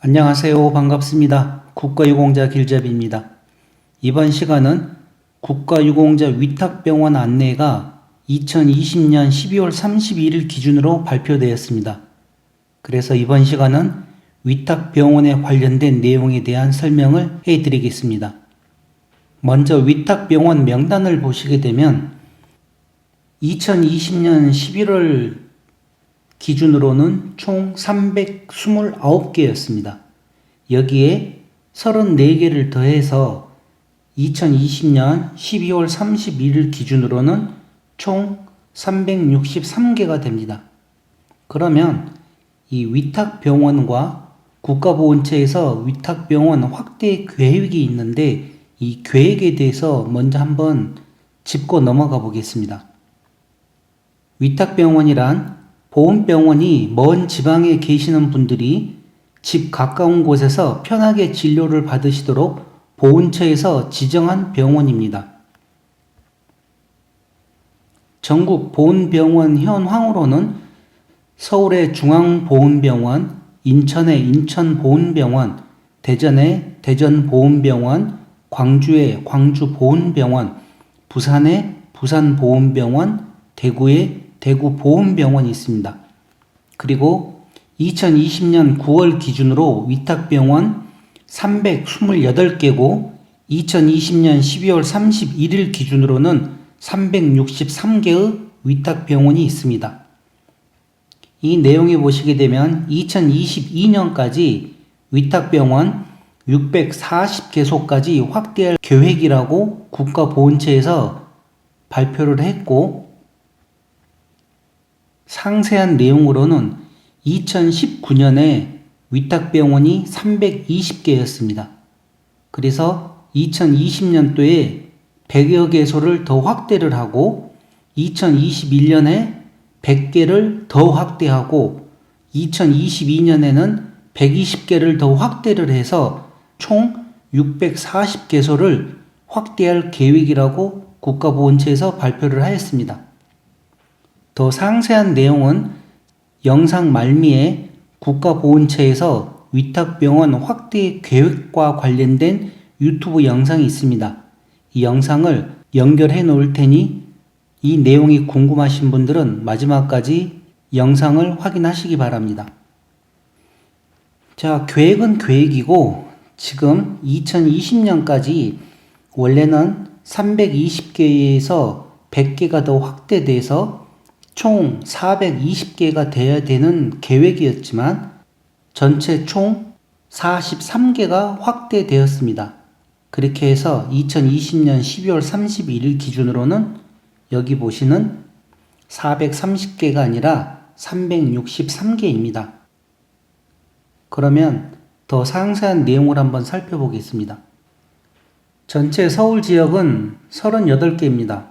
안녕하세요. 반갑습니다. 국가유공자 길잡이입니다. 이번 시간은 국가유공자 위탁병원 안내가 2020년 12월 31일 기준으로 발표되었습니다. 그래서 이번 시간은 위탁병원에 관련된 내용에 대한 설명을 해드리겠습니다. 먼저 위탁병원 명단을 보시게 되면 2020년 11월 기준으로는 총 329개였습니다. 여기에 34개를 더해서 2020년 12월 31일 기준으로는 총 363개가 됩니다. 그러면 이 위탁병원과 국가보훈처에서 위탁병원 확대 계획이 있는데 이 계획에 대해서 먼저 한번 짚고 넘어가 보겠습니다. 위탁병원이란 보훈병원이 먼 지방에 계시는 분들이 집 가까운 곳에서 편하게 진료를 받으시도록 보훈처에서 지정한 병원입니다. 전국 보훈병원 현황으로는 서울의 중앙보훈병원, 인천의 인천보훈병원, 대전의 대전보훈병원, 광주의 광주보훈병원, 부산의 부산보훈병원, 대구의 대구보훈병원이 있습니다. 그리고 2020년 9월 기준으로 위탁병원 328개고 2020년 12월 31일 기준으로는 363개의 위탁병원이 있습니다. 이 내용에 보시게 되면 2022년까지 위탁병원 640개소까지 확대할 계획이라고 국가보훈처에서 발표를 했고, 상세한 내용으로는 2019년에 위탁병원이 320개였습니다. 그래서 2020년도에 100여 개소를 더 확대를 하고 2021년에 100개를 더 확대하고 2022년에는 120개를 더 확대를 해서 총 640개소를 확대할 계획이라고 국가보훈처에서 발표를 하였습니다. 더 상세한 내용은 영상 말미에 국가보훈처에서 위탁병원 확대 계획과 관련된 유튜브 영상이 있습니다. 이 영상을 연결해 놓을 테니 이 내용이 궁금하신 분들은 마지막까지 영상을 확인하시기 바랍니다. 자, 계획은 계획이고 지금 2020년까지 원래는 320개에서 100개가 더 확대돼서 총 420개가 돼야 되는 계획이었지만 전체 총 43개가 확대되었습니다. 그렇게 해서 2020년 12월 31일 기준으로는 여기 보시는 430개가 아니라 363개입니다. 그러면 더 상세한 내용을 한번 살펴보겠습니다. 전체 서울 지역은 38개입니다.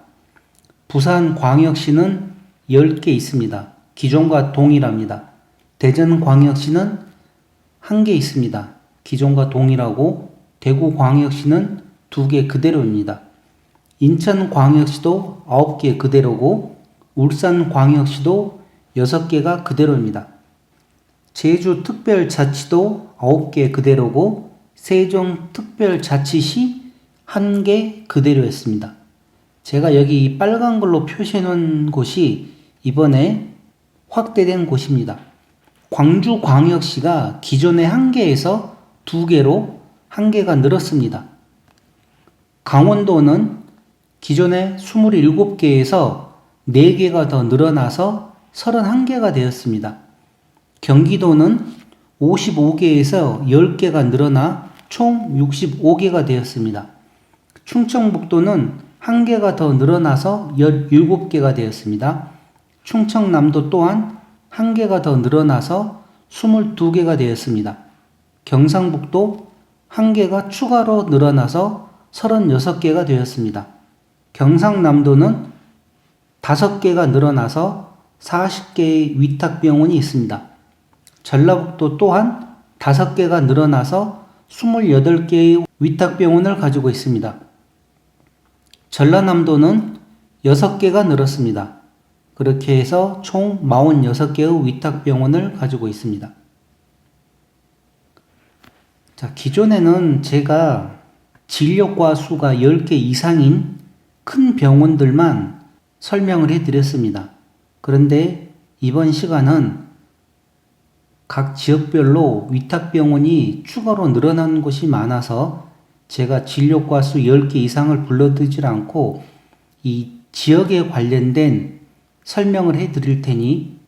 부산광역시는 10개 있습니다. 기존과 동일합니다. 대전광역시는 1개 있습니다. 기존과 동일하고 대구광역시는 2개 그대로입니다. 인천광역시도 9개 그대로고 울산광역시도 6개가 그대로입니다. 제주특별자치도 9개 그대로고 세종특별자치시 1개 그대로였습니다. 제가 여기 이 빨간 걸로 표시해 놓은 곳이 이번에 확대된 곳입니다. 광주광역시가 기존의 1개에서 2개로 1개가 늘었습니다. 강원도는 기존의 27개에서 4개가 더 늘어나서 31개가 되었습니다. 경기도는 55개에서 10개가 늘어나 총 65개가 되었습니다. 충청북도는 1개가 더 늘어나서 17개가 되었습니다. 충청남도 또한 1개가 더 늘어나서 22개가 되었습니다. 경상북도 1개가 추가로 늘어나서 36개가 되었습니다. 경상남도는 5개가 늘어나서 40개의 위탁병원이 있습니다. 전라북도 또한 5개가 늘어나서 28개의 위탁병원을 가지고 있습니다. 전라남도는 6개가 늘었습니다. 그렇게 해서 총 46개의 위탁병원을 가지고 있습니다. 자, 기존에는 제가 진료과 수가 10개 이상인 큰 병원들만 설명을 해드렸습니다. 그런데 이번 시간은 각 지역별로 위탁병원이 추가로 늘어나는 곳이 많아서 제가 진료과 수 10개 이상을 불러드리질 않고 이 지역에 관련된 설명을 해드릴 테니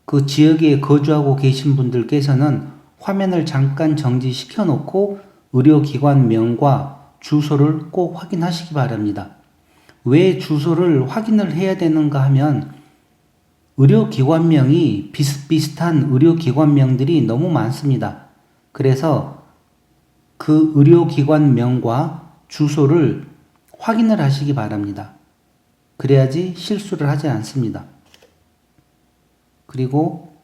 그 지역에 거주하고 계신 분들께서는 화면을 잠깐 정지시켜 놓고 의료기관명과 주소를 꼭 확인하시기 바랍니다. 왜 주소를 확인을 해야 되는가 하면 의료기관명이 비슷비슷한 의료기관명들이 너무 많습니다. 그래서 그 의료기관명과 주소를 확인을 하시기 바랍니다. 그래야지 실수를 하지 않습니다. 그리고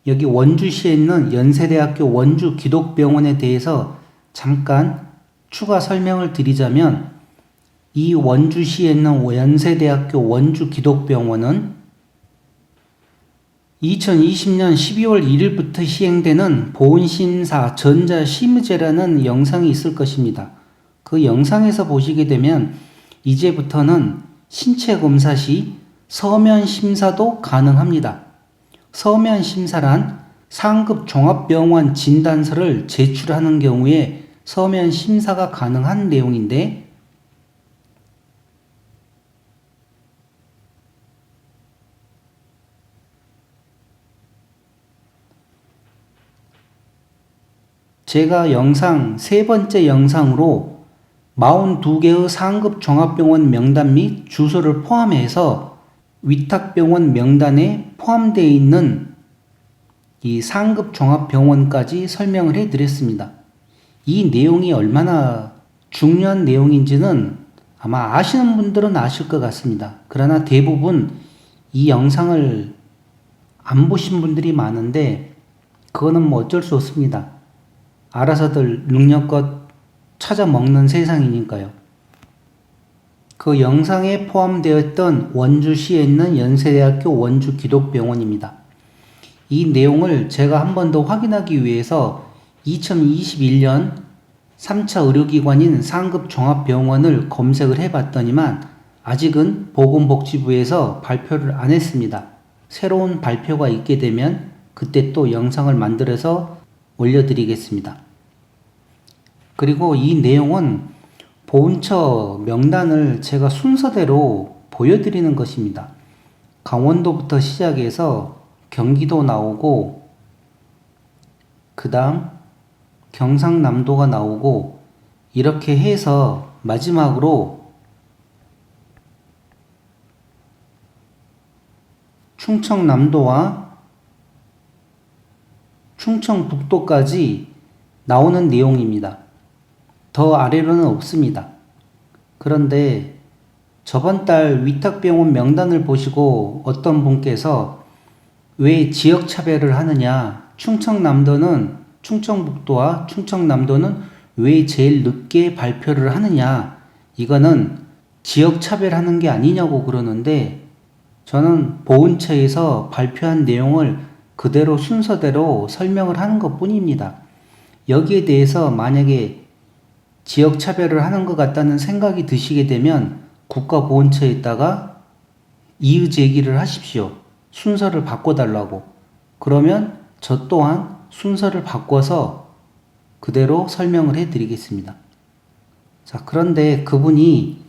여기 원주시에 있는 연세대학교 원주기독병원에 대해서 잠깐 추가 설명을 드리자면 이 원주시에 있는 연세대학교 원주기독병원은 2020년 12월 1일부터 시행되는 보온심사 전자심의제라는 영상이 있을 것입니다. 그 영상에서 보시게 되면 이제부터는 신체검사 시 서면심사도 가능합니다. 서면심사란 상급 종합병원 진단서를 제출하는 경우에 서면심사가 가능한 내용인데 제가 영상 3번째 영상으로 42개의 상급 종합병원 명단 및 주소를 포함해서 위탁병원 명단에 포함되어 있는 이 상급 종합병원까지 설명을 해드렸습니다. 이 내용이 얼마나 중요한 내용인지는 아마 아시는 분들은 아실 것 같습니다. 그러나 대부분 이 영상을 안 보신 분들이 많은데 그거는 뭐 어쩔 수 없습니다. 알아서들 능력껏 찾아 먹는 세상이니까요. 그 영상에 포함되었던 원주시에 있는 연세대학교 원주기독병원입니다. 이 내용을 제가 한 번 더 확인하기 위해서 2021년 3차 의료기관인 상급 종합병원을 검색을 해봤더니만 아직은 보건복지부에서 발표를 안 했습니다. 새로운 발표가 있게 되면 그때 또 영상을 만들어서 올려드리겠습니다. 그리고 이 내용은 보훈처 명단을 제가 순서대로 보여드리는 것입니다. 강원도부터 시작해서 경기도 나오고 그 다음 경상남도가 나오고 이렇게 해서 마지막으로 충청남도와 충청북도까지 나오는 내용입니다. 더 아래로는 없습니다. 그런데 저번 달 위탁병원 명단을 보시고 어떤 분께서 왜 지역 차별을 하느냐, 충청북도와 충청남도는 왜 제일 늦게 발표를 하느냐, 이거는 지역 차별하는 게 아니냐고 그러는데 저는 보훈처에서 발표한 내용을 그대로 순서대로 설명을 하는 것 뿐입니다. 여기에 대해서 만약에 지역 차별을 하는 것 같다는 생각이 드시게 되면 국가보훈처에다가 이의 제기를 하십시오. 순서를 바꿔달라고. 그러면 저 또한 순서를 바꿔서 그대로 설명을 해드리겠습니다. 자, 그런데 그분이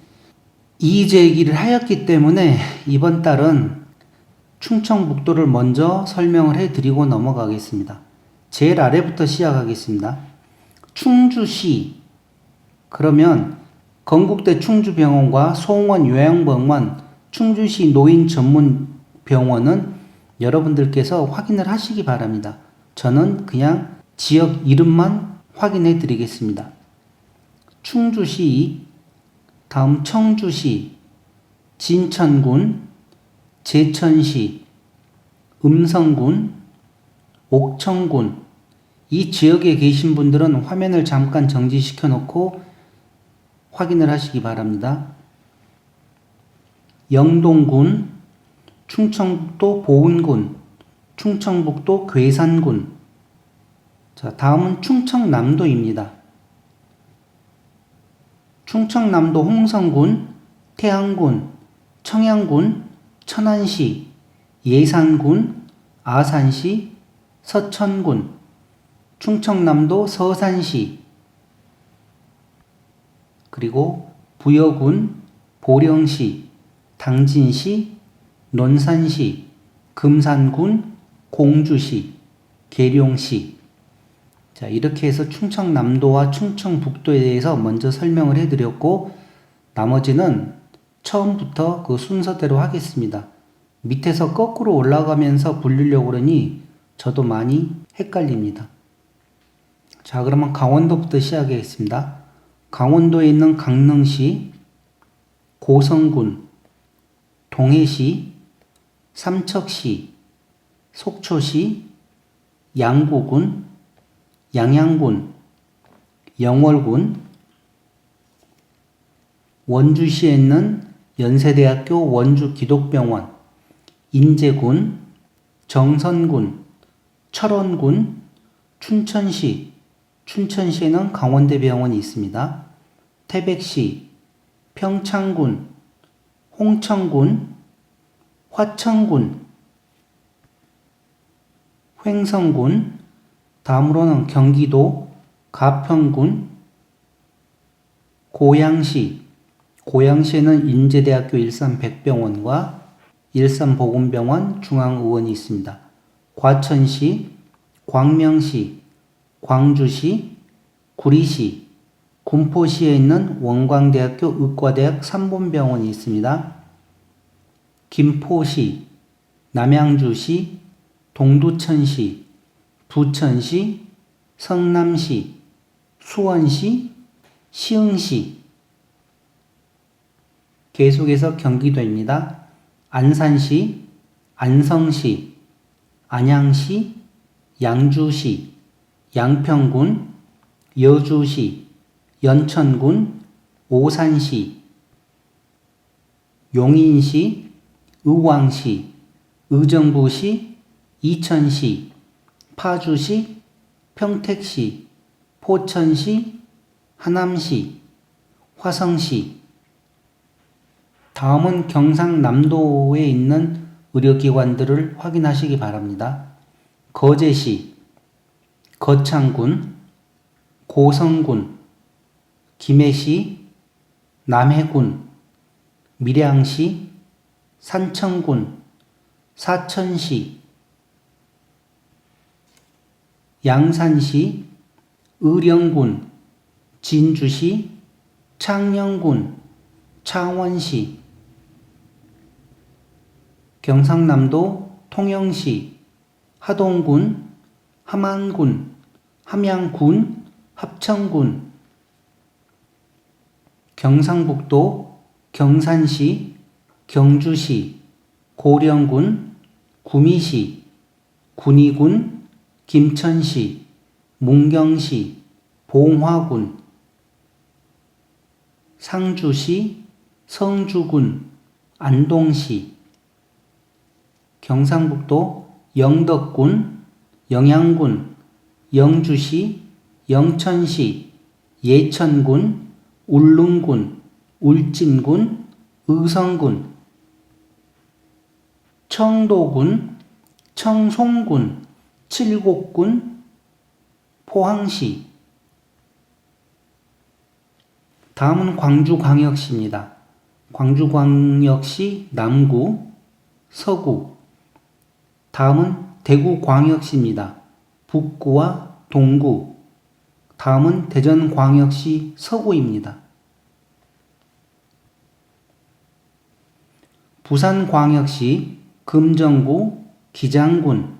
이의 제기를 하였기 때문에 이번 달은 충청북도를 먼저 설명을 해드리고 넘어가겠습니다. 제일 아래부터 시작하겠습니다. 충주시, 그러면 건국대 충주병원과 송원 요양병원, 충주시 노인전문병원은 여러분들께서 확인을 하시기 바랍니다. 저는 그냥 지역 이름만 확인해 드리겠습니다. 충주시, 다음 청주시, 진천군, 제천시, 음성군, 옥천군, 이 지역에 계신 분들은 화면을 잠깐 정지시켜 놓고 확인을 하시기 바랍니다. 영동군, 충청북도 보은군, 충청북도 괴산군. 자, 다음은 충청남도입니다. 충청남도 홍성군, 태안군, 청양군, 천안시, 예산군, 아산시, 서천군, 충청남도 서산시, 그리고 부여군, 보령시, 당진시, 논산시, 금산군, 공주시, 계룡시. 자, 이렇게 해서 충청남도와 충청북도에 대해서 먼저 설명을 해드렸고, 나머지는 처음부터 그 순서대로 하겠습니다. 밑에서 거꾸로 올라가면서 불리려고 그러니 저도 많이 헷갈립니다. 자, 그러면 강원도부터 시작하겠습니다. 강원도에 있는 강릉시, 고성군, 동해시, 삼척시, 속초시, 양구군, 양양군, 영월군, 원주시에 있는 연세대학교 원주기독병원, 인제군, 정선군, 철원군, 춘천시, 춘천시에는 강원대병원이 있습니다. 태백시, 평창군, 홍천군, 화천군, 횡성군, 다음으로는 경기도 가평군, 고양시, 고양시에는 인제대학교 일산백병원과 일산보건병원 중앙의원이 있습니다. 과천시, 광명시, 광주시, 구리시, 군포시에 있는 원광대학교 의과대학 삼본병원이 있습니다. 김포시, 남양주시, 동두천시, 부천시, 성남시, 수원시, 시흥시. 계속해서 경기도입니다. 안산시, 안성시, 안양시, 양주시, 양평군, 여주시, 연천군, 오산시, 용인시, 의왕시, 의정부시, 이천시, 파주시, 평택시, 포천시, 하남시, 화성시. 다음은 경상남도에 있는 의료기관들을 확인하시기 바랍니다. 거제시, 거창군, 고성군, 김해시, 남해군, 밀양시, 산청군, 사천시, 양산시, 의령군, 진주시, 창녕군, 창원시. 경상남도 통영시, 하동군, 함안군, 함양군, 합천군. 경상북도 경산시, 경주시, 고령군, 구미시, 군위군, 김천시, 문경시, 봉화군. 상주시, 성주군, 안동시. 경상북도 영덕군, 영양군, 영주시, 영천시, 예천군, 울릉군, 울진군, 의성군. 청도군, 청송군, 칠곡군, 포항시. 다음은 광주광역시입니다. 광주광역시 남구, 서구. 다음은 대구광역시입니다. 북구와 동구. 다음은 대전광역시 서구입니다. 부산광역시 금정구, 기장군,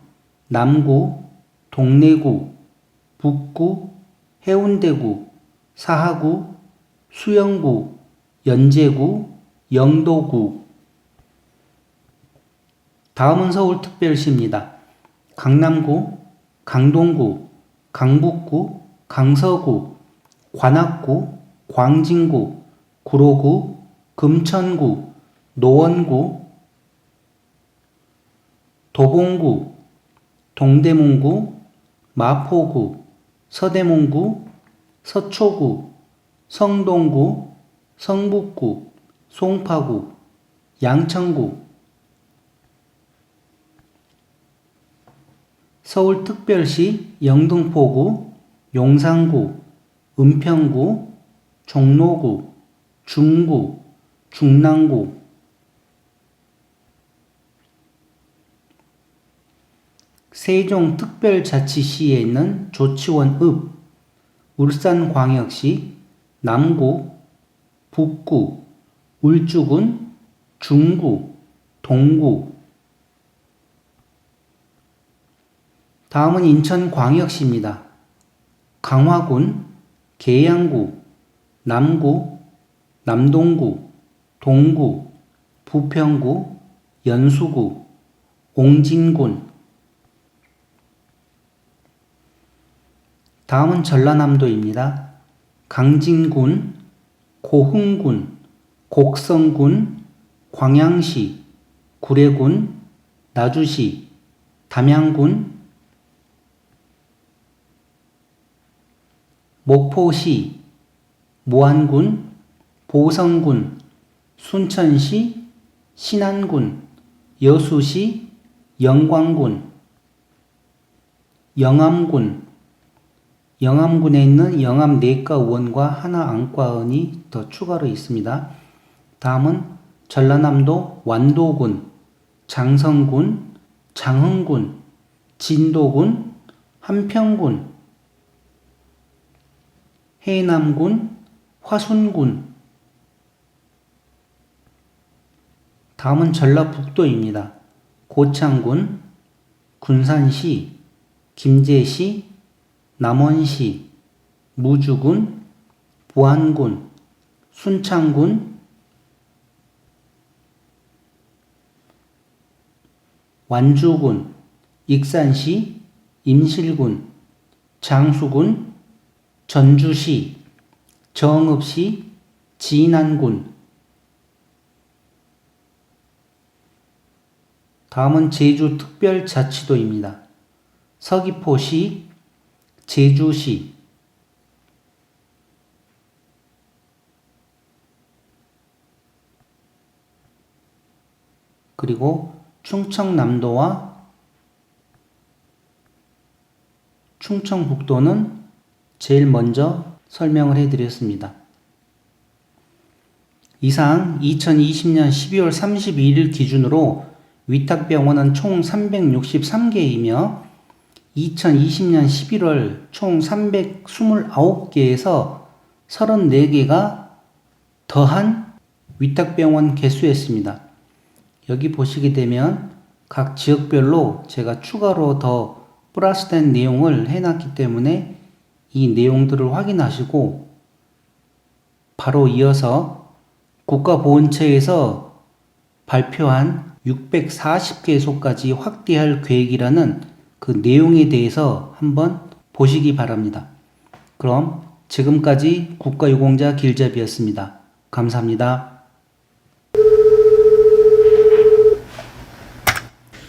남구, 동래구, 북구, 해운대구, 사하구, 수영구, 연제구, 영도구. 다음은 서울특별시입니다. 강남구, 강동구, 강북구, 강서구, 관악구, 광진구, 구로구, 금천구, 노원구, 도봉구, 동대문구, 마포구, 서대문구, 서초구, 성동구, 성북구, 송파구, 양천구, 서울특별시 영등포구, 용산구, 은평구, 종로구, 중구, 중랑구, 세종특별자치시에 있는 조치원읍, 울산광역시, 남구, 북구, 울주군, 중구, 동구. 다음은 인천광역시입니다. 강화군, 계양구, 남구, 남동구, 동구, 부평구, 연수구, 옹진군. 다음은 전라남도입니다. 강진군, 고흥군, 곡성군, 광양시, 구례군, 나주시, 담양군, 목포시, 모안군, 보성군, 순천시, 신안군, 여수시, 영광군, 영암군, 영암군에 있는 영암내과의원과 하나안과의원이 더 추가로 있습니다. 다음은 전라남도 완도군, 장성군, 장흥군, 진도군, 한평군, 해남군, 화순군. 다음은 전라북도입니다. 고창군, 군산시, 김제시, 남원시, 무주군, 보안군, 순창군, 완주군, 익산시, 임실군, 장수군, 전주시, 정읍시, 진안군. 다음은 제주특별자치도입니다. 서귀포시, 제주시, 그리고 충청남도와 충청북도는 제일 먼저 설명을 해드렸습니다. 이상 2020년 12월 31일 기준으로 위탁병원은 총 363개이며 2020년 11월 총 329개에서 34개가 더한 위탁병원 개수였습니다. 여기 보시게 되면 각 지역별로 제가 추가로 더 플러스된 내용을 해놨기 때문에 이 내용들을 확인하시고 바로 이어서 국가보훈처에서 발표한 640개소까지 확대할 계획이라는 그 내용에 대해서 한번 보시기 바랍니다. 그럼 지금까지 국가유공자 길잡이였습니다. 감사합니다.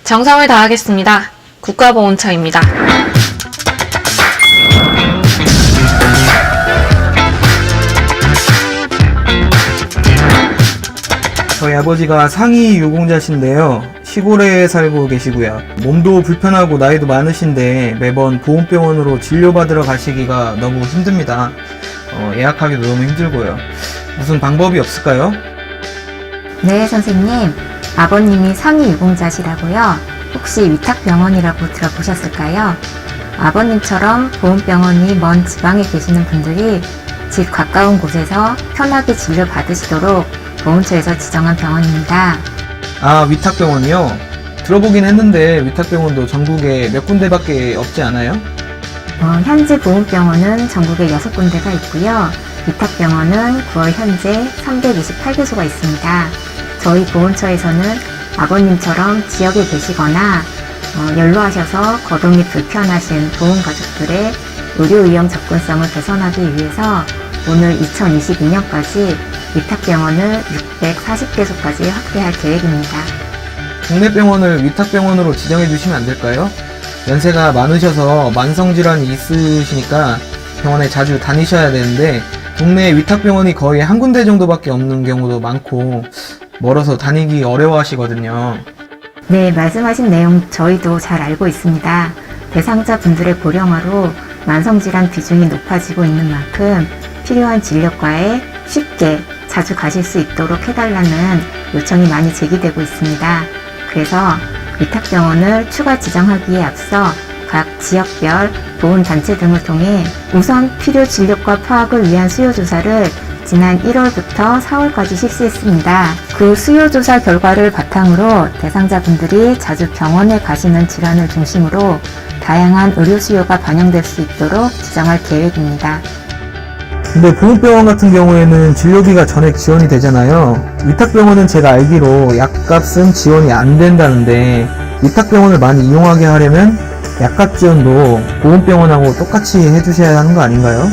정성을 다하겠습니다. 국가보훈처입니다. 저희 아버지가 상위 유공자신데요. 시골에 살고 계시고요. 몸도 불편하고 나이도 많으신데 매번 보훈병원으로 진료받으러 가시기가 너무 힘듭니다. 예약하기도 너무 힘들고요. 무슨 방법이 없을까요? 네, 선생님. 아버님이 상위 유공자시라고요. 혹시 위탁병원이라고 들어보셨을까요? 아버님처럼 보훈병원이 먼 지방에 계시는 분들이 집 가까운 곳에서 편하게 진료받으시도록 보훈처에서 지정한 병원입니다. 아, 위탁병원이요? 들어보긴 했는데 위탁병원도 전국에 몇 군데밖에 없지 않아요? 현재 보훈병원은 전국에 6군데가 있고요. 위탁병원은 9월 현재 328개소가 있습니다. 저희 보훈처에서는 아버님처럼 지역에 계시거나 연로하셔서 거동이 불편하신 보훈가족들의 의료 위험 접근성을 개선하기 위해서 오늘 2022년까지 위탁병원을 640개소까지 확대할 계획입니다. 동네 병원을 위탁병원으로 지정해 주시면 안 될까요? 연세가 많으셔서 만성질환이 있으시니까 병원에 자주 다니셔야 되는데 동네에 위탁병원이 거의 한 군데 정도밖에 없는 경우도 많고 멀어서 다니기 어려워하시거든요. 네, 말씀하신 내용 저희도 잘 알고 있습니다. 대상자 분들의 고령화로 만성질환 비중이 높아지고 있는 만큼 필요한 진료과에 쉽게 자주 가실 수 있도록 해달라는 요청이 많이 제기되고 있습니다. 그래서 위탁병원을 추가 지정하기에 앞서 각 지역별 보훈단체 등을 통해 우선 필요 진료과 파악을 위한 수요조사를 지난 1월부터 4월까지 실시했습니다. 그 수요조사 결과를 바탕으로 대상자분들이 자주 병원에 가시는 질환을 중심으로 다양한 의료 수요가 반영될 수 있도록 지정할 계획입니다. 근데 보훈병원 같은 경우에는 진료비가 전액 지원이 되잖아요. 위탁병원은 제가 알기로 약값은 지원이 안 된다는데 위탁병원을 많이 이용하게 하려면 약값 지원도 보훈병원하고 똑같이 해주셔야 하는 거 아닌가요?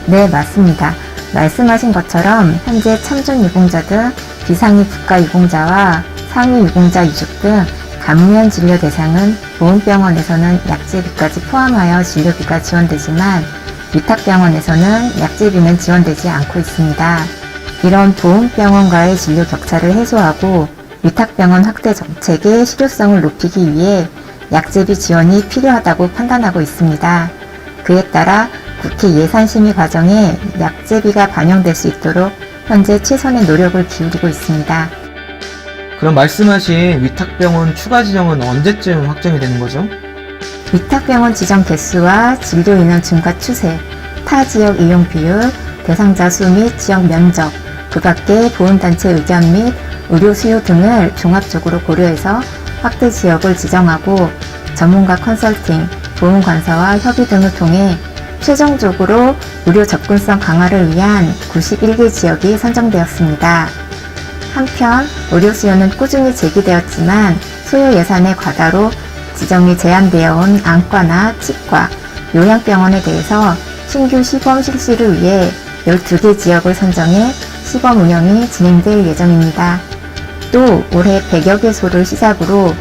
네, 맞습니다. 말씀하신 것처럼 현재 참전 유공자 등 비상위 국가 유공자와 상위 유공자 유족 등 감면 진료 대상은 보훈병원에서는 약제비까지 포함하여 진료비가 지원되지만 위탁병원에서는 약제비는 지원되지 않고 있습니다. 이런 보훈병원과의 진료 격차를 해소하고 위탁병원 확대 정책의 실효성을 높이기 위해 약제비 지원이 필요하다고 판단하고 있습니다. 그에 따라 국회 예산심의 과정에 약제비가 반영될 수 있도록 현재 최선의 노력을 기울이고 있습니다. 그럼 말씀하신 위탁병원 추가 지정은 언제쯤 확정이 되는 거죠? 위탁병원 지정 개수와 진료 인원 증가 추세, 타 지역 이용 비율, 대상자 수 및 지역 면적, 그 밖의 보훈단체 의견 및 의료 수요 등을 종합적으로 고려해서 확대 지역을 지정하고 전문가 컨설팅, 보훈관사와 협의 등을 통해 최종적으로 의료 접근성 강화를 위한 91개 지역이 선정되었습니다. 한편 의료 수요는 꾸준히 제기되었지만 소요 예산의 과다로 지정이 제한되어 온 안과나 치과, 요양병원에 대해서 신규 시범 실시를 위해 12개 지역을 선정해 시범 운영이 진행될 예정입니다. 또 올해 100여 개소를 시작으로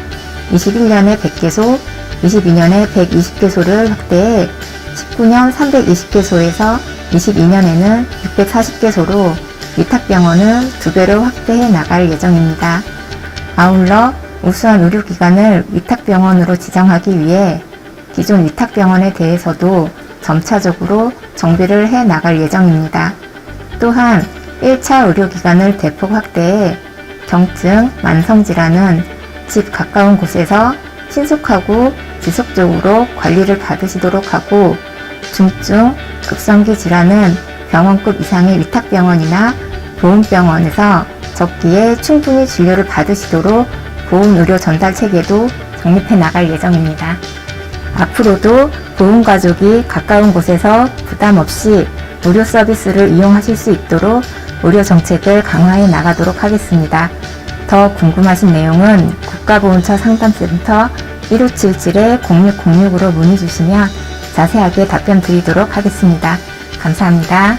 21년에 100개소, 22년에 120개소를 확대해 19년 320개소에서 22년에는 640개소로 위탁병원을 2배로 확대해 나갈 예정입니다. 아울러 우수한 의료기관을 위탁병원으로 지정하기 위해 기존 위탁병원에 대해서도 점차적으로 정비를 해 나갈 예정입니다. 또한 1차 의료기관을 대폭 확대해 경증, 만성질환은 집 가까운 곳에서 신속하고 지속적으로 관리를 받으시도록 하고 중증, 급성기 질환은 병원급 이상의 위탁병원이나 보훈병원에서 적기에 충분히 진료를 받으시도록 보훈의료 전달 체계도 정립해 나갈 예정입니다. 앞으로도 보훈가족이 가까운 곳에서 부담 없이 의료 서비스를 이용하실 수 있도록 의료 정책을 강화해 나가도록 하겠습니다. 더 궁금하신 내용은 국가보훈처 상담센터 1577-0606으로 문의 주시면 자세하게 답변 드리도록 하겠습니다. 감사합니다.